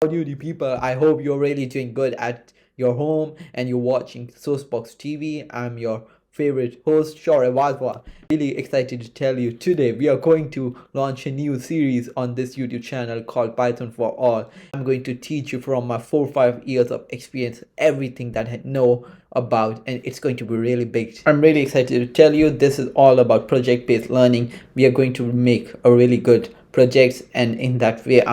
Howdy people, I hope you're really doing good at your home and you're watching Sourcebox TV. I'm your favorite host, Shore Wazwa. Really excited to tell you today we are going to launch a new series on this YouTube channel called Python for All. I'm going to teach you from my 4 or 5 years of experience everything that I know about, and it's going to be really big. I'm really excited to tell you this is all about project-based learning. We are going to make a really good projects, and in that way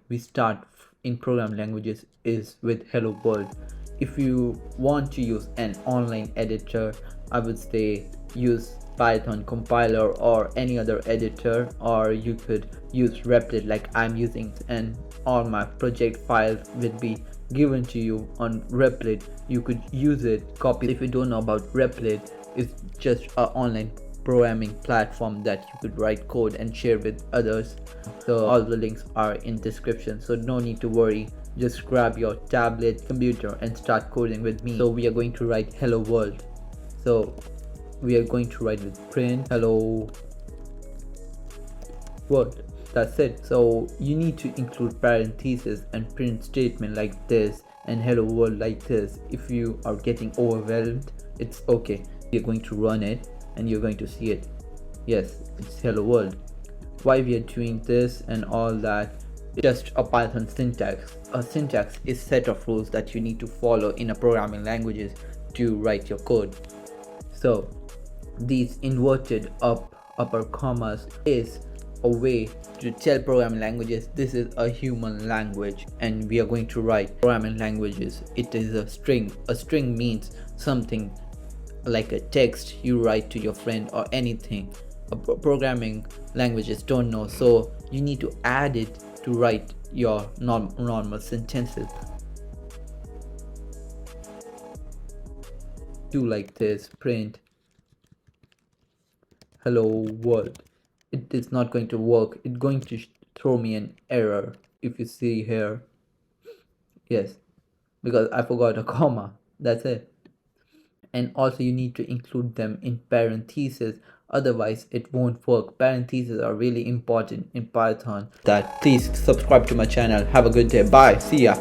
we start in program languages is with hello world. If you want to use an online editor, I would say use Python compiler or any other editor, or you could use Replit like I'm using, and all my project files will be given to you on Replit. You could use it, copy. If you don't know about Replit, it's just an online programming platform that you could write code and share with others. So all the links are in description, so no need to worry. Just grab your tablet, computer and start coding with me. So we are going to write hello world. So we are going to write with print hello world. That's it. So you need to include parentheses and print statement like this and hello world like this. If you are getting overwhelmed, it's okay. You're going to run it and you're going to see it. Yes, it's hello world. Why we are doing this and all that, just a Python syntax. A syntax is set of rules that you need to follow in a programming languages to write your code. So these inverted upper commas is a way to tell programming languages this is a human language and we are going to write programming languages. It is a string. A string means something like a text you write to your friend or anything. Programming languages don't know, so you need to add it to write your normal sentences. Do like this, print hello world. It is not going to work. It's going to throw me an error if you see here. Yes, because I forgot a comma. That's it. And also you need to include them in parentheses, otherwise it won't work. Parentheses are really important in Python. That please subscribe to my channel. Have a good day. Bye. See ya.